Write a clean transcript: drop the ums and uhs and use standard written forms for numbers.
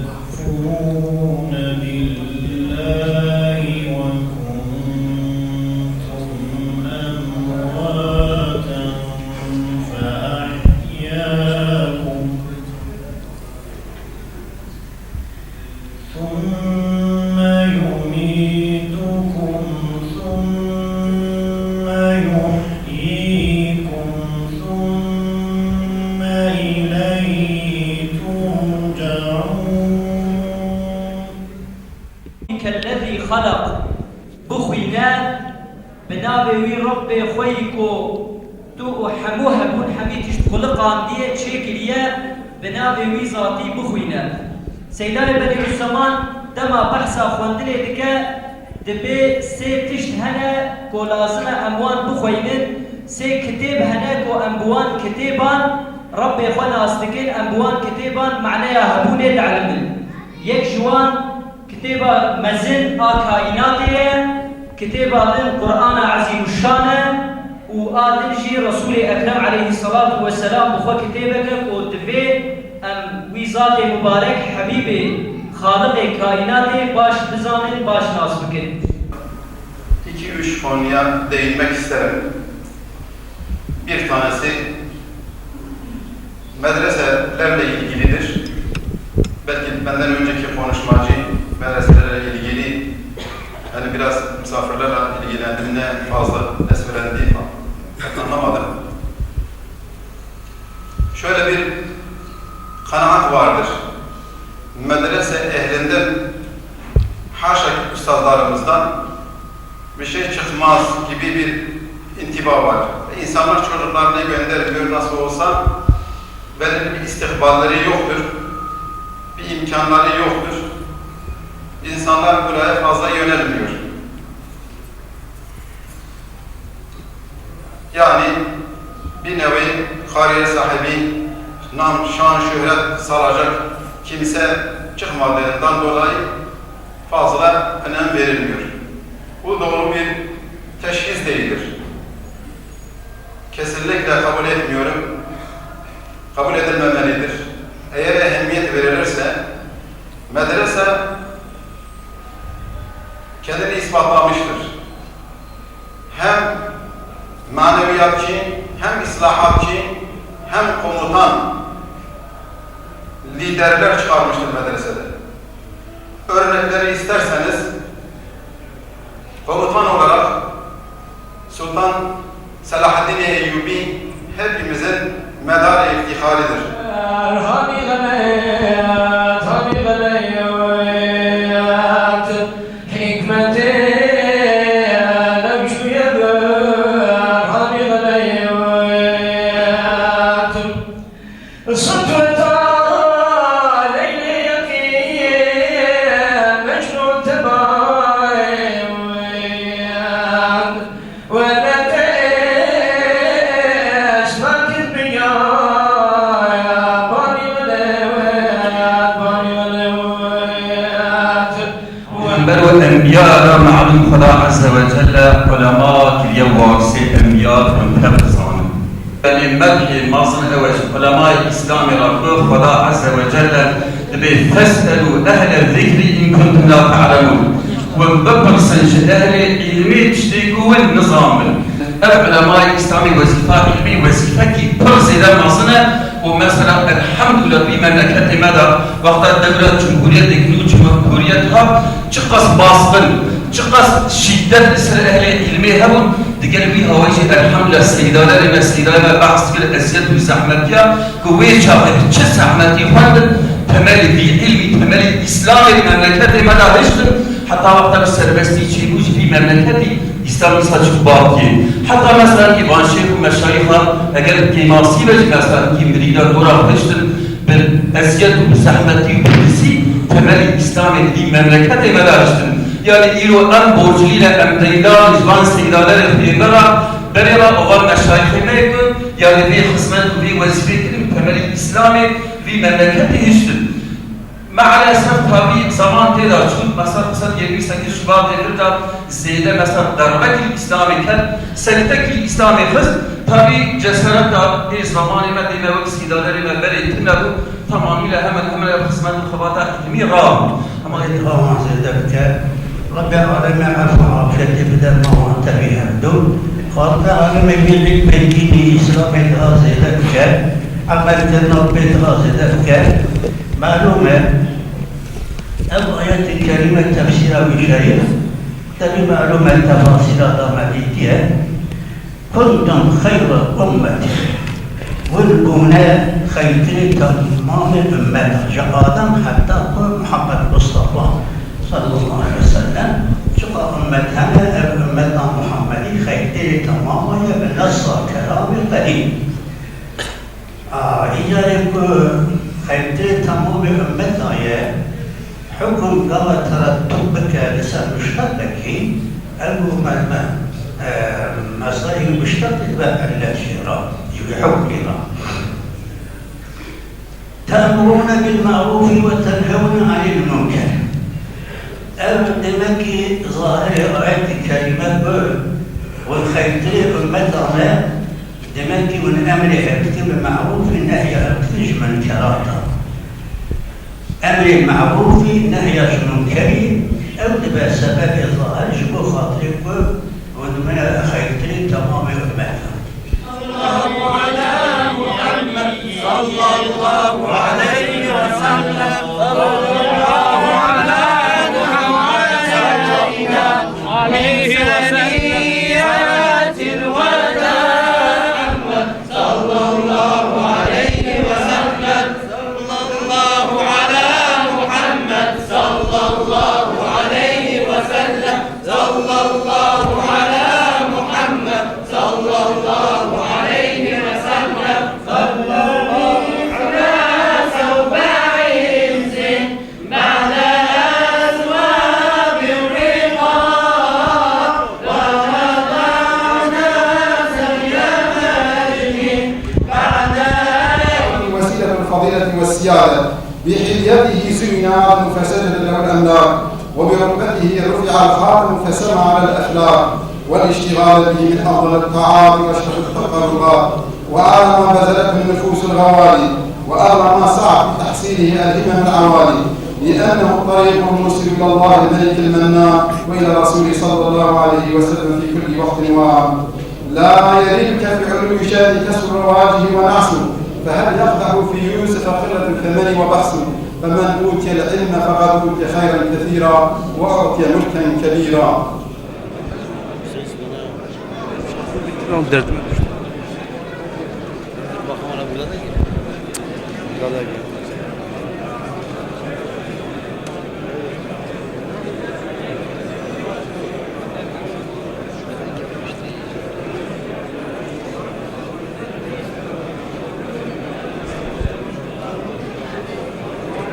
تكفرون بالله وكنتم أمواتا فأحياكم ثم يميتكم ثم يحييكم ثم إليه ترجعون. كالذي خلق بخينا بنابي رب خويكو تو حموها بون حميتش خلقان دي تشكليا بنابي ذاتي بخينا سيدان بني الزمان دما بحثا خوندني دكا دبي سي تشت هنا كو لازمه اموان بخوينن سي كتاب هنا كو امبوان كتابان ربي خونا استكين امبوان كتابان معناها هبوني العلم يك جوان كتابة مزن كائناتي كتابة القرآن عظيم الشان وآدم جي رسول أكرم عليه الصلاة والسلام بخوا كتابك ودفي أم ويزات مبارك حبيبي خالق كائناتي باش بزانن باش ناس بكن. 2-3 konuya değinmek isterim. Bir tanesi medreselerle ilgilidir. Belki benden önceki konuşmacı medreselerle ilgili yani biraz misafirlerle ilgilendiğimde fazla esmelendiğim anlamadım. Şöyle bir kanaat vardır. Medrese ehlinden haşa üstadlarımızdan bir şey çıkmaz gibi bir intiba var. İnsanlar çocuklarını göndermiyor nasıl olsa belirli bir istikballeri yoktur. Bir imkanları yoktur. İnsanlar buraya fazla yönelmiyor. Yani bir nevi kariyer sahibi, nam, şan, şöhret salacak kimse çıkmadığından dolayı fazla önem verilmiyor. Bu doğru bir teşhis değildir. Kesinlikle kabul etmiyorum. Kabul edilmemelidir. Eğer ehemmiyet verilirse, medrese kendini ispatlamıştır. Hem maneviyatçı, hem islahatçı, hem komutan liderler çıkarmıştır medresede. Örnekleri isterseniz, komutan olarak Sultan Selahaddin Eyyubi hepimizin medar-ı iftiharidir. أنبياء معلوم خدا عز وجل علماء اليوم وارسي أنبياء ومتبزان المدح مازن أوج علماء الإسلام ربه خدا عز وجل فاسألوا أهل الذكر إن كنتم لا تعلمون وببرسنج أهل علمي تشتيكوا النظام علماء الإسلام وظيفة علمي وظيفة كي برزيدا مازنة ومثلا الحمد لله بمملكة مدى وقت الدولة جمهورية جمهوريتها çıkas baskın, çıkas şiddet esir ehli ilmi hebun diğer bir havacı elhamdülillah seydaları ve seydaları bahs bir eziyet ve zahmetiya kuvvet çağırır. Çe zahmeti fandın temeli bir ilmi, temeli İslam'ı memleketi medahiştir. Hatta vakta bir serbestliği çeybucu bir memleketi İslam'ı saçık baki. Hatta mesela ki van şeyh ve meşayihlar eğer keması ve mesela ki müride doğrafıştır bir eziyet ve zahmeti bilgisi temeli İslam'ı bir memleketi medahiştir. Yani ilo en borcuyla emteyda izvan seydaları fiillara berera olan meşayihine yani bir hizmet ve bir vazifetinin temeli İslam'ı bir memleketi iştir. Maalesef tabi zaman tedar çünkü mesela 28 Şubat devirde zeyde mesela darbekil İslam'ı kel sektekil İslam'ı hız tabi cesaret da bir zamanı medine ve seydaları ve beretimle bu tamamıyla hemen kısmen muhabbata ilmi rağm. Ama اللهم زدك رب العالمين عفو عافيتي بدل ما هو انت فيها الدول رب العالمين بالك بالدين الاسلام زدك عملت النبي زدك معلومه الآيات الكريمة تفسيرها بالشريعة تبي معلومة تفاصيل ضمانية كنتم خير أمة والبناء خير تمام الأمة جاء آدم حتى محمد مصطفى صلى الله عليه وسلم شقا أمتنا الأمة محمدي خير تمام بنص كلام قديم إجارك خير تمام أمتنا حكم قال ترتبك لسان مشتقك المهم مصدر مشتق بقى الشراء بحكمنا تأمرون بالمعروف وتنهون عن المنكر دمك ظاهر آيات كلمة والخير أمتنا دمك من أمر بالمعروف النهي عن المنكرات أمر المعروف نهي عن المنكر أو تبع سبب الظاهر جبو خاطرك ومن خير تمام أمتنا الله على محمد صلى الله عليه وسلم صلى الله على محمد سيدنا عليه وسنيات الوداع صلى الله عليه وسلم صلى الله على محمد صلى الله عليه وسلم صلى الله على محمد صلى الله عليه وسلم صلى الله على ثوب عز بعد أثواب الرقاب ووضعنا سبيل مجد بعد وسيلة الفضيلة والسيادة بحليته سمنا فسجد له الأملاك وبركبته رفع الخاتم فسمع على الأخلاق والاشتغال به من أفضل الطاعات وأشرف التقربات وأعلى ما بذلته النفوس الغوالي وأعلى ما سعى في تحصيله الهمم العوالي لأنه الطريق الموصل إلى الله الملك المنان وإلى رسوله صلى الله عليه وسلم في كل وقت وآن لا يليك في علو شان كسر رواجه ونعسه فهل يقدح في يوسف قلة الثمن وبحث فمن أوتي العلم فقد أوتي خيرا كثيرا وأعطي ملكا كبيرا. Bakalım burada da